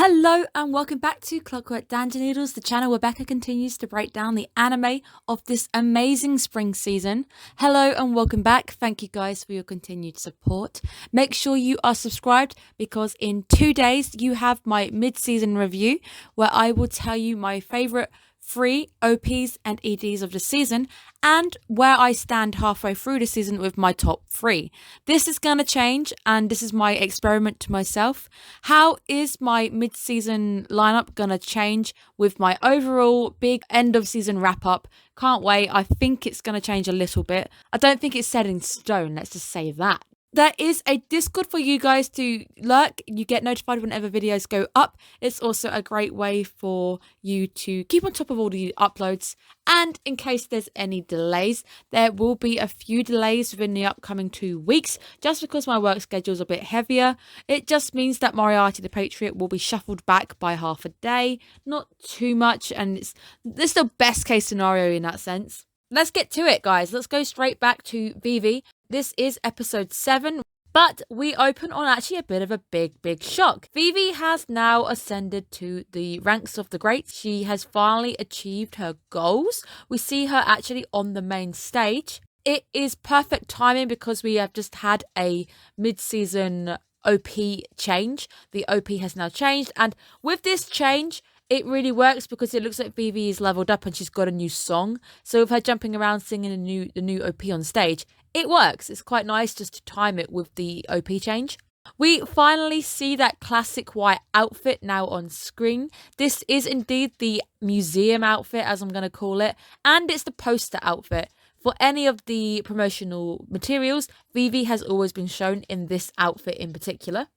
Hello and welcome back to Clockwork Danger Needles, the channel where Becca continues to break down the anime of this amazing spring season. Hello and welcome back. Thank you guys for your continued support. Make sure you are subscribed because in 2 days you have my mid-season review where I will tell you my favourite 3 OPs and EDs of the season and where I stand halfway through the season with my top 3. This is going to change and this is my experiment to myself. How is my mid-season lineup going to change with my overall big end of season wrap up? Can't wait. I think it's going to change a little bit. I don't think it's set in stone, let's just say that. There is a Discord for you guys to lurk. You get notified whenever videos go up. It's also a great way for you to keep on top of all the uploads. And in case there's any delays, there will be a few delays within the upcoming 2 weeks. Just because my work schedule is a bit heavier, it just means that Moriarty the Patriot will be shuffled back by half a day. Not too much, and it's the best case scenario in that sense. Let's get to it, guys. Let's go straight back to Vivy. This is episode 7, but we open on actually a bit of a big shock. Vivy has now ascended to the ranks of the greats. She has finally achieved her goals. We see her actually on the main stage. It is perfect timing because we have just had a mid-season OP change. The OP has now changed, and with this change, it really works because it looks like Vivy is leveled up and she's got a new song. So with her jumping around singing the new OP on stage, it works. It's quite nice just to time it with the OP change. We finally see that classic white outfit now on screen. This is indeed the museum outfit, as I'm going to call it, and it's the poster outfit. For any of the promotional materials, Vivy has always been shown in this outfit in particular.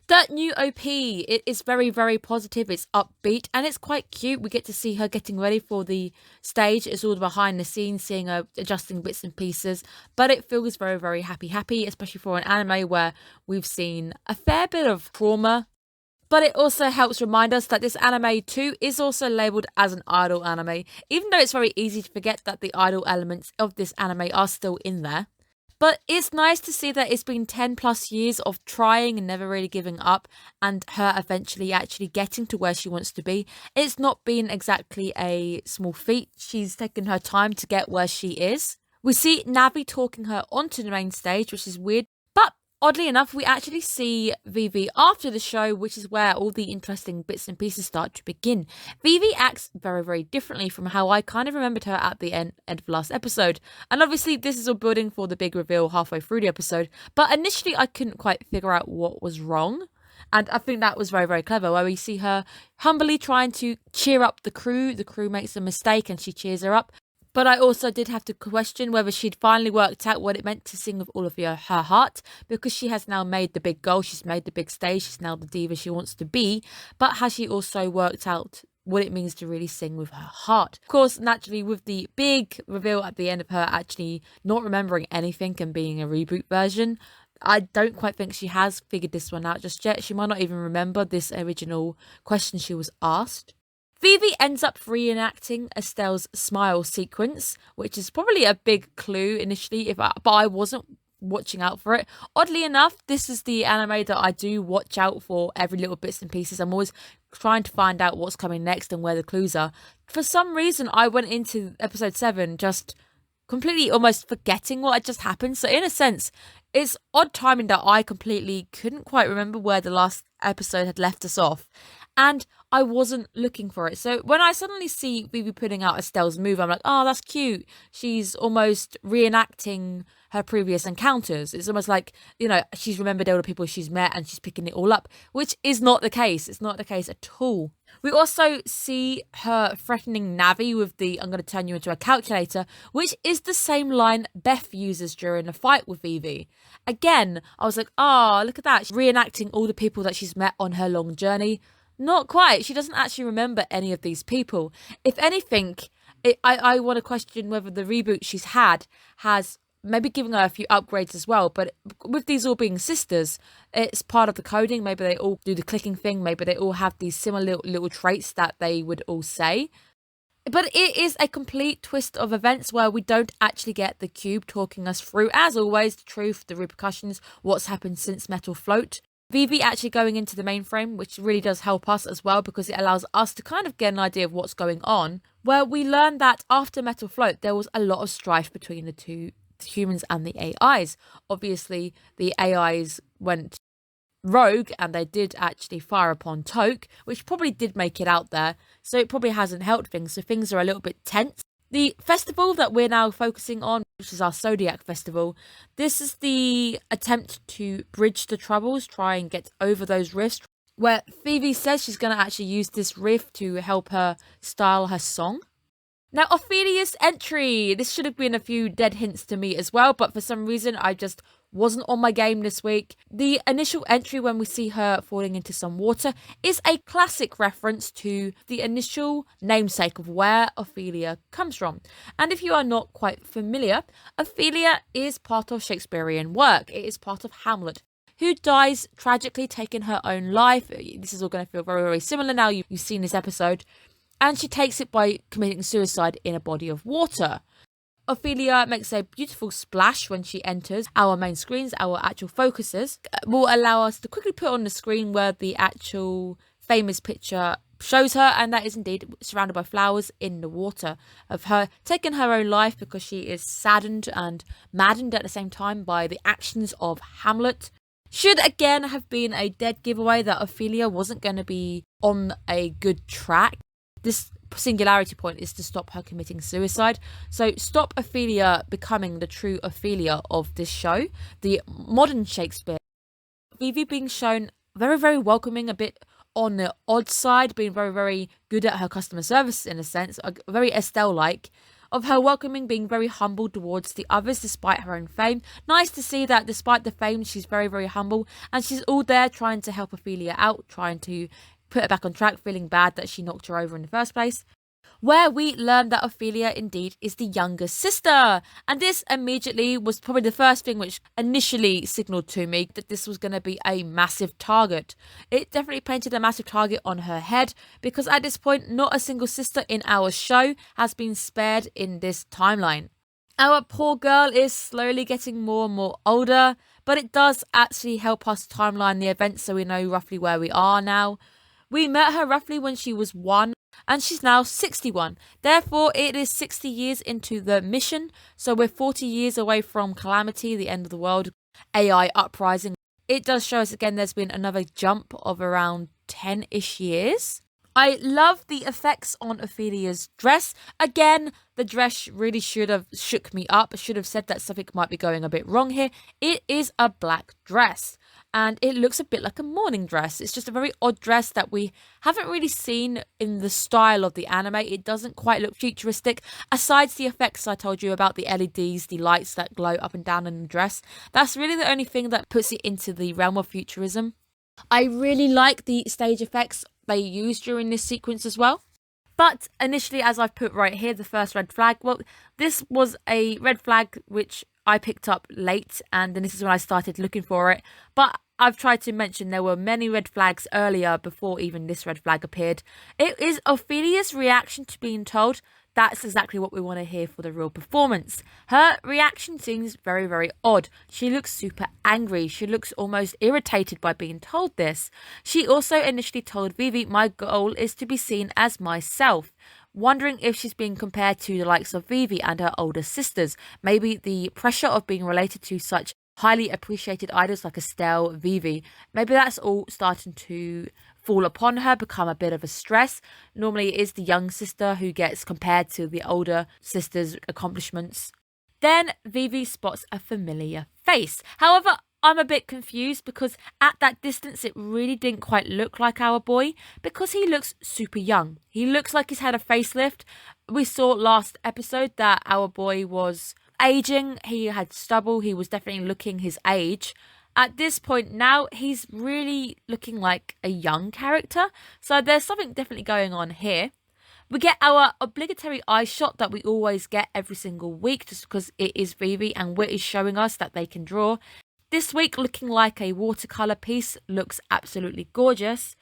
That new OP, it is very positive, it's upbeat, and it's quite cute. We get to see her getting ready for the stage. It's all behind the scenes, seeing her adjusting bits and pieces, but it feels very happy, especially for an anime where we've seen a fair bit of trauma. But it also helps remind us that this anime too is also labelled as an idol anime, even though it's very easy to forget that the idol elements of this anime are still in there. But it's nice to see that it's been 10 plus years of trying and never really giving up and her eventually actually getting to where she wants to be. It's not been exactly a small feat. She's taken her time to get where she is. We see Navi talking her onto the main stage, which is weird. But oddly enough, we actually see Vivy after the show, which is where all the interesting bits and pieces start to begin. Vivy acts very differently from how I kind of remembered her at the end of last episode. And obviously this is all building for the big reveal halfway through the episode. But initially I couldn't quite figure out what was wrong. And I think that was very clever, where we see her humbly trying to cheer up the crew. The crew makes a mistake and she cheers her up. But I also did have to question whether she'd finally worked out what it meant to sing with all of her heart, because she has now made the big goal, she's made the big stage, she's now the diva she wants to be. But has she also worked out what it means to really sing with her heart? Of course, naturally, with the big reveal at the end of her actually not remembering anything and being a reboot version, I don't quite think she has figured this one out just yet. She might not even remember this original question she was asked. Vivy ends up reenacting Estelle's smile sequence, which is probably a big clue initially, but I wasn't watching out for it. Oddly enough, this is the anime that I do watch out for every little bits and pieces. I'm always trying to find out what's coming next and where the clues are. For some reason, I went into episode 7 just completely almost forgetting what had just happened. So in a sense, it's odd timing that I completely couldn't quite remember where the last episode had left us off. And I wasn't looking for it. So when I suddenly see Vivy putting out Estelle's move, I'm like, oh, that's cute. She's almost reenacting her previous encounters. It's almost like, she's remembered all the people she's met and she's picking it all up, which is not the case. It's not the case at all. We also see her threatening Navi with the "I'm going to turn you into a calculator," which is the same line Beth uses during the fight with Vivy. Again, I was like, oh, look at that. She's reenacting all the people that she's met on her long journey. Not quite. She doesn't actually remember any of these people. If anything, I want to question whether the reboot she's had has maybe given her a few upgrades as well. But with these all being sisters, it's part of the coding. Maybe they all do the clicking thing. Maybe they all have these similar little traits that they would all say. But it is a complete twist of events where we don't actually get the cube talking us through, as always, the truth, the repercussions, what's happened since Metal Float. Vivy actually going into the mainframe, which really does help us as well because it allows us to kind of get an idea of what's going on, where we learn that after Metal Float, there was a lot of strife between the two humans and the AIs. Obviously, the AIs went rogue and they did actually fire upon Toke, which probably did make it out there, so it probably hasn't helped things, so things are a little bit tense. The festival that we're now focusing on, which is our Zodiac Festival, this is the attempt to bridge the troubles, try and get over those rifts, where Phoebe says she's going to actually use this rift to help her style her song. Now, Ophelia's entry. This should have been a few dead hints to me as well, but for some reason I just wasn't on my game this week. The initial entry when we see her falling into some water is a classic reference to the initial namesake of where Ophelia comes from. And if you are not quite familiar, Ophelia is part of Shakespearean work. It is part of Hamlet, who dies tragically taking her own life. This is all going to feel very, very similar now you've seen this episode. And she takes it by committing suicide in a body of water. Ophelia makes a beautiful splash when she enters our main screens, our actual focuses. Will allow us to quickly put on the screen where the actual famous picture shows her, and that is indeed surrounded by flowers in the water, of her taking her own life because she is saddened and maddened at the same time by the actions of Hamlet. Should again have been a dead giveaway that Ophelia wasn't going to be on a good track. This singularity point is to stop her committing suicide. So stop Ophelia becoming the true Ophelia of this show, the modern Shakespeare. Vivy being shown very, very welcoming, a bit on the odd side, being very, very good at her customer service in a sense, very Estelle-like, of her welcoming, being very humble towards the others despite her own fame. Nice to see that despite the fame, she's very, very humble, and she's all there trying to help Ophelia out, trying to put her back on track, feeling bad that she knocked her over in the first place. Where we learn that Ophelia indeed is the younger sister. And this immediately was probably the first thing which initially signaled to me that this was going to be a massive target. It definitely painted a massive target on her head because at this point, not a single sister in our show has been spared in this timeline. Our poor girl is slowly getting more and more older, but it does actually help us timeline the events so we know roughly where we are now. We met her roughly when she was 1, and she's now 61. Therefore, it is 60 years into the mission, so we're 40 years away from Calamity, the end of the world, AI uprising. It does show us again there's been another jump of around 10-ish years. I love the effects on Ophelia's dress. Again, the dress really should have shook me up. I should have said that something might be going a bit wrong here. It is a black dress, and it looks a bit like a morning dress. It's just a very odd dress that we haven't really seen in the style of the anime. It doesn't quite look futuristic. Aside the effects I told you about, the LEDs, the lights that glow up and down in the dress, that's really the only thing that puts it into the realm of futurism. I really like the stage effects they used during this sequence as well. But initially, as I've put right here, the first red flag, well, this was a red flag which I picked up late, and then this is when I started looking for it. But I've tried to mention there were many red flags earlier before even this red flag appeared. It is Ophelia's reaction to being told that's exactly what we want to hear for the real performance. Her reaction seems very, very odd. She looks super angry. She looks almost irritated by being told this. She also initially told Vivy, my goal is to be seen as myself. Wondering if she's being compared to the likes of Vivy and her older sisters. Maybe the pressure of being related to such highly appreciated idols like Estelle, Vivy. Maybe that's all starting to fall upon her, become a bit of a stress. Normally it is the young sister who gets compared to the older sister's accomplishments. Then Vivy spots a familiar face. However, I'm a bit confused because at that distance it really didn't quite look like our boy because he looks super young. He looks like he's had a facelift. We saw last episode that our boy was aging. He had stubble. He was definitely looking his age. At this point now, he's really looking like a young character. So there's something definitely going on here. We get our obligatory eye shot that we always get every single week just because it is Vivy and Wit is showing us that they can draw. This week looking like a watercolour piece, looks absolutely gorgeous.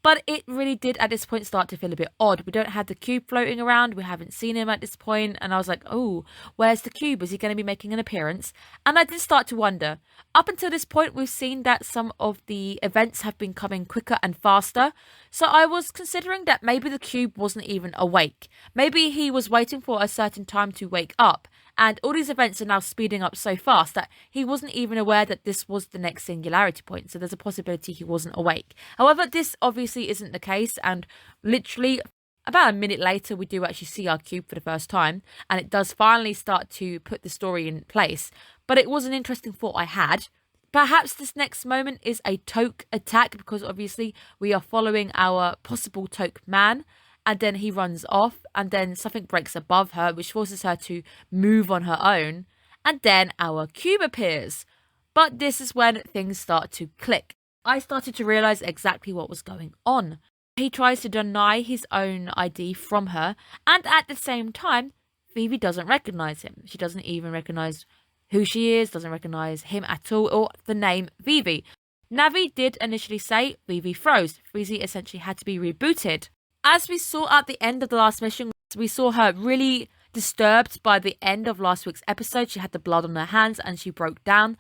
But it really did at this point start to feel a bit odd. We don't have the cube floating around. We haven't seen him at this point. And I was like, oh, where's the cube? Is he going to be making an appearance? And I did start to wonder. Up until this point, we've seen that some of the events have been coming quicker and faster. So I was considering that maybe the cube wasn't even awake. Maybe he was waiting for a certain time to wake up. And all these events are now speeding up so fast that he wasn't even aware that this was the next singularity point. So there's a possibility he wasn't awake. However, this obviously isn't the case. And literally about a minute later, we do actually see our cube for the first time. And it does finally start to put the story in place. But it was an interesting thought I had. Perhaps this next moment is a Toke attack because obviously we are following our possible Toke man. And then he runs off, and then something breaks above her, which forces her to move on her own. And then our cube appears. But this is when things start to click. I started to realise exactly what was going on. He tries to deny his own ID from her, and at the same time, Vivy doesn't recognise him. She doesn't even recognise who she is, doesn't recognise him at all, or the name Vivy. Navi did initially say Vivy froze. Vivy essentially had to be rebooted. As we saw at the end of the last mission, we saw her really disturbed by the end of last week's episode. She had the blood on her hands and she broke down.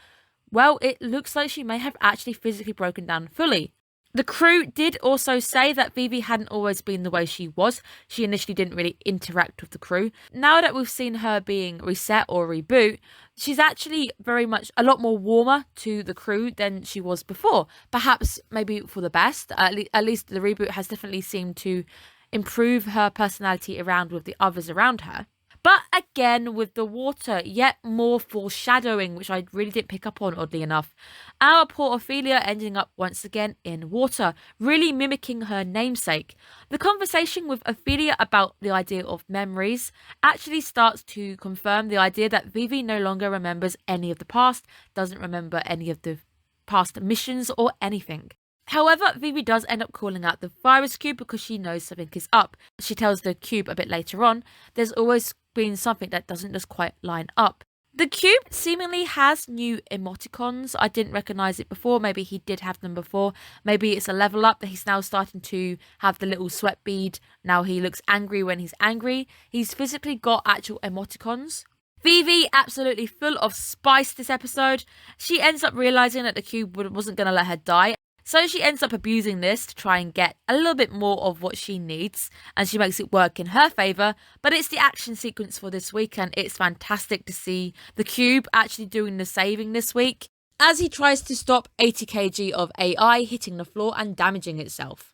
Well, it looks like she may have actually physically broken down fully. The crew did also say that Vivy hadn't always been the way she was. She initially didn't really interact with the crew. Now that we've seen her being reset or reboot, she's actually very much a lot more warmer to the crew than she was before. Perhaps maybe for the best. At least the reboot has definitely seemed to improve her personality around with the others around her. But again, with the water, yet more foreshadowing, which I really didn't pick up on, oddly enough. Our poor Ophelia ending up once again in water, really mimicking her namesake. The conversation with Ophelia about the idea of memories actually starts to confirm the idea that Vivy no longer remembers any of the past, doesn't remember any of the past missions or anything. However, Vivy does end up calling out the virus cube because she knows something is up. She tells the cube a bit later on, there's always been something that doesn't just quite line up. The cube seemingly has new emoticons. I didn't recognise it before. Maybe he did have them before. Maybe it's a level up that he's now starting to have the little sweat bead. Now he looks angry when he's angry. He's physically got actual emoticons. Vivy, absolutely full of spice this episode. She ends up realising that the cube wasn't going to let her die. So she ends up abusing this to try and get a little bit more of what she needs, and she makes it work in her favour. But it's the action sequence for this week, and it's fantastic to see the cube actually doing the saving this week as he tries to stop 80 kg of AI hitting the floor and damaging itself.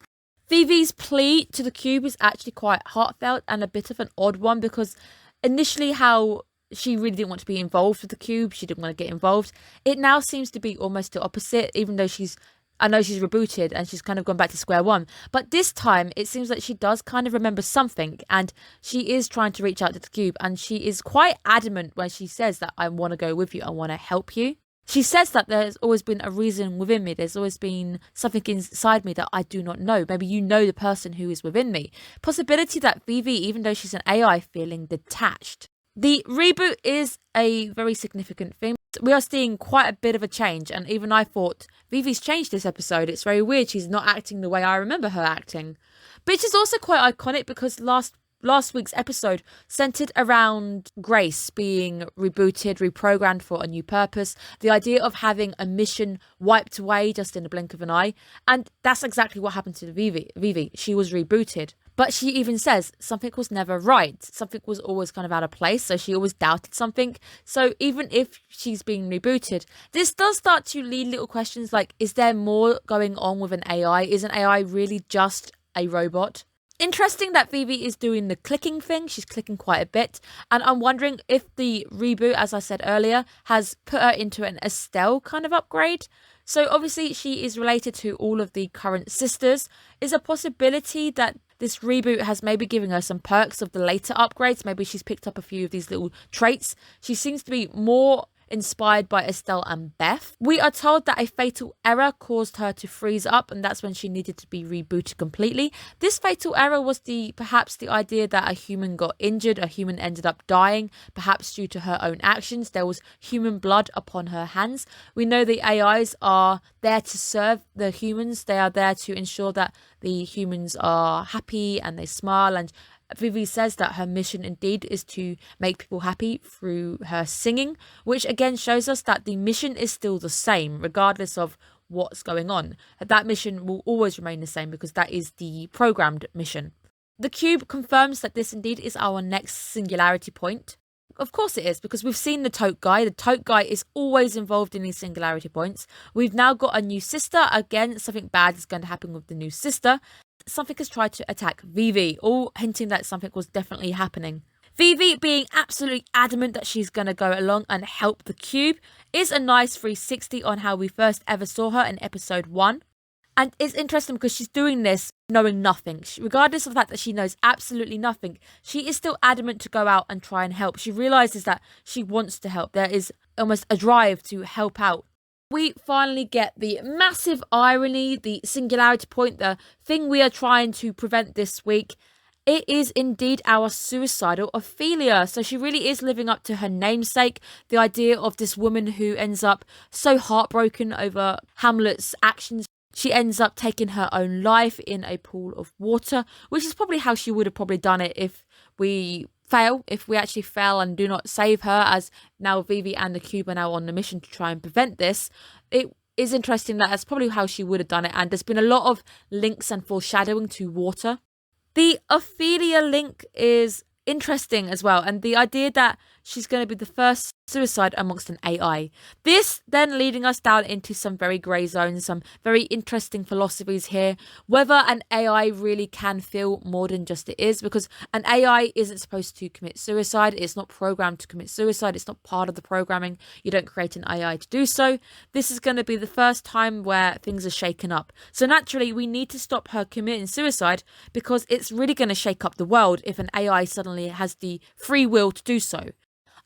Vivy's plea to the cube is actually quite heartfelt and a bit of an odd one, because initially how she really didn't want to be involved with the cube, she didn't want to get involved. It now seems to be almost the opposite, even though I know she's rebooted and she's kind of gone back to square one. But this time, it seems like she does kind of remember something, and she is trying to reach out to the cube, and she is quite adamant when she says that I want to go with you, I want to help you. She says that there's always been a reason within me. There's always been something inside me that I do not know. Maybe you know the person who is within me. Possibility that Vivy, even though she's an AI, feeling detached. The reboot is a very significant thing. We are seeing quite a bit of a change, and even I thought, Vivy's changed this episode. It's very weird. She's not acting the way I remember her acting. But it is also quite iconic because last week's episode centered around Grace being rebooted, reprogrammed for a new purpose. The idea of having a mission wiped away just in the blink of an eye. And that's exactly what happened to Vivy. She was rebooted. But she even says something was never right. Something was always kind of out of place. So she always doubted something. So even if she's being rebooted, this does start to lead little questions like, is there more going on with an AI? Is an AI really just a robot? Interesting that Vivy is doing the clicking thing. She's clicking quite a bit. And I'm wondering if the reboot, as I said earlier, has put her into an Estelle kind of upgrade. So obviously she is related to all of the current sisters. Is a possibility that this reboot has maybe given her some perks of the later upgrades. Maybe she's picked up a few of these little traits. She seems to be more inspired by Estelle and Beth. We are told that a fatal error caused her to freeze up, and that's when she needed to be rebooted completely. This fatal error was perhaps the idea that a human got injured, a human ended up dying, perhaps due to her own actions. There was human blood upon her hands. We know the AIs are there to serve the humans. They are there to ensure that the humans are happy and they smile, and Vivy says that her mission indeed is to make people happy through her singing, which again shows us that the mission is still the same regardless of what's going on. That mission will always remain the same because that is the programmed mission. The cube confirms that this indeed is our next singularity point. Of course it is, because we've seen the tote guy. The tote guy is always involved in these singularity points. We've now got a new sister. Again, something bad is going to happen with the new sister. Something has tried to attack Vivy, all hinting that something was definitely happening. Vivy, being absolutely adamant that she's going to go along and help the cube, is a nice 360 on how we first ever saw her in episode 1. And it's interesting because she's doing this knowing nothing. Regardless of the fact that she knows absolutely nothing, she is still adamant to go out and try and help. She realises that she wants to help. There is almost a drive to help out. We finally get the massive irony, the singularity point, the thing we are trying to prevent this week. It is indeed our suicidal Ophelia. So she really is living up to her namesake. The idea of this woman who ends up so heartbroken over Hamlet's actions. She ends up taking her own life in a pool of water, which is probably how she would have probably done it if we actually fail and do not save her, as now Vivy and the cube are now on the mission to try and prevent this. It is interesting that that's probably how she would have done it, and there's been a lot of links and foreshadowing to water. The Ophelia link is interesting as well, and the idea that she's going to be the first suicide amongst an AI. This then leading us down into some very grey zones, some very interesting philosophies here. Whether an AI really can feel more than just it is, because an AI isn't supposed to commit suicide. It's not programmed to commit suicide. It's not part of the programming. You don't create an AI to do so. This is going to be the first time where things are shaken up. So naturally, we need to stop her committing suicide, because it's really going to shake up the world if an AI suddenly has the free will to do so.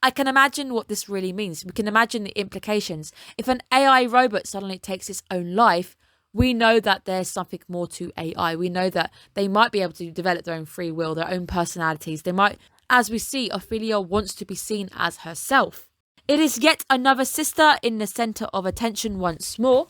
I can imagine what this really means. We can imagine the implications. If an AI robot suddenly takes its own life, we know that there's something more to AI. We know that they might be able to develop their own free will, their own personalities. They might, as we see, Ophelia wants to be seen as herself. It is yet another sister in the centre of attention once more.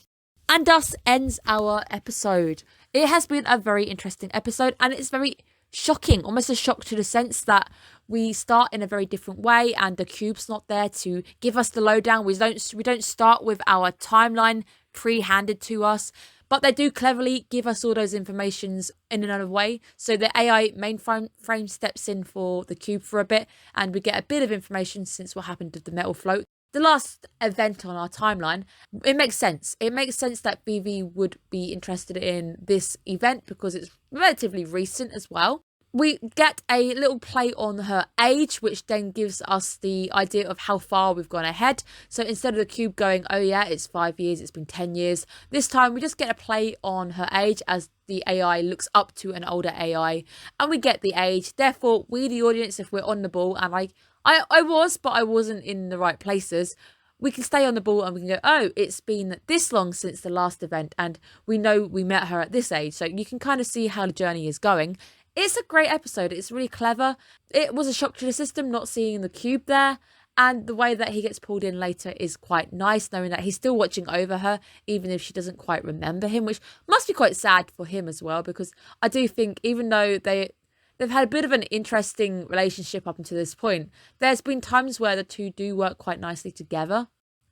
And thus ends our episode. It has been a very interesting episode, and it's very shocking, almost a shock to the sense that we start in a very different way and the cube's not there to give us the lowdown. We don't start with our timeline pre-handed to us, but they do cleverly give us all those informations in another way. So the AI mainframe steps in for the cube for a bit, and we get a bit of information since what happened to the metal float, the last event on our timeline. It makes sense. It makes sense that Vivy would be interested in this event because it's relatively recent as well. We get a little play on her age, which then gives us the idea of how far we've gone ahead. So instead of the cube going, oh yeah, it's 5 years, it's been 10 years, this time we just get a play on her age as the AI looks up to an older AI, and we get the age. Therefore, we, the audience, if we're on the ball, and I was, but I wasn't in the right places, we can stay on the ball and we can go, oh, it's been this long since the last event, and we know we met her at this age. So you can kind of see how the journey is going. It's a great episode. It's really clever. It was a shock to the system not seeing the cube there. And the way that he gets pulled in later is quite nice, knowing that he's still watching over her, even if she doesn't quite remember him, which must be quite sad for him as well, because I do think even though they've had a bit of an interesting relationship up until this point, there's been times where the two do work quite nicely together.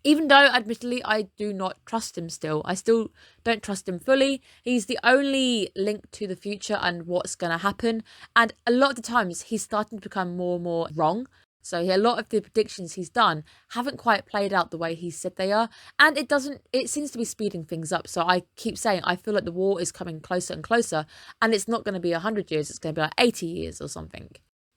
Even though, admittedly, I do not trust him still. I still don't trust him fully. He's the only link to the future and what's going to happen. And a lot of the times, he's starting to become more and more wrong. So a lot of the predictions he's done haven't quite played out the way he said they are. And it seems to be speeding things up. So I keep saying, I feel like the war is coming closer and closer. And it's not going to be 100 years. It's going to be like 80 years or something.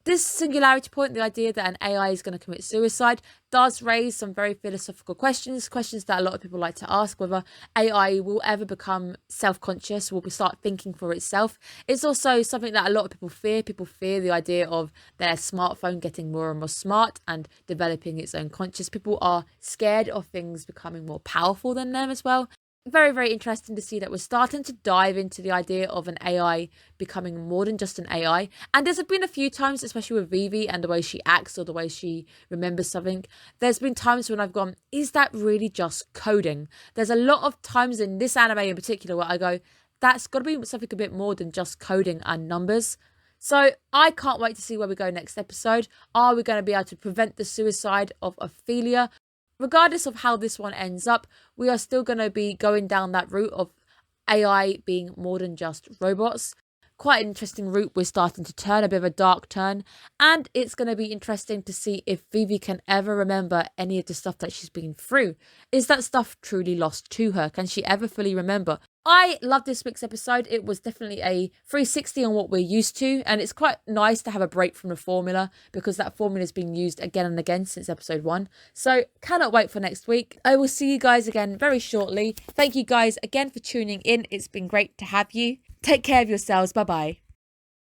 This singularity point, the idea that an AI is going to commit suicide, does raise some very philosophical questions that a lot of people like to ask, whether AI will ever become self-conscious, will start thinking for itself. It's also something that a lot of people fear. People fear the idea of their smartphone getting more and more smart and developing its own conscious. People are scared of things becoming more powerful than them as well. Very, very interesting to see that we're starting to dive into the idea of an AI becoming more than just an AI. And there's been a few times, especially with Vivy and the way she acts or the way she remembers something, there's been times when I've gone, is that really just coding? There's a lot of times in this anime in particular where I go, that's got to be something a bit more than just coding and numbers. So I can't wait to see where we go next episode. Are we going to be able to prevent the suicide of Ophelia? Regardless of how this one ends up, we are still going to be going down that route of AI being more than just robots. Quite an interesting route we're starting to turn, a bit of a dark turn. And it's going to be interesting to see if Vivy can ever remember any of the stuff that she's been through. Is that stuff truly lost to her? Can she ever fully remember? I love this week's episode. It was definitely a 360 on what we're used to. And it's quite nice to have a break from the formula because that formula has been used again and again since episode 1. So cannot wait for next week. I will see you guys again very shortly. Thank you guys again for tuning in. It's been great to have you. Take care of yourselves. Bye-bye.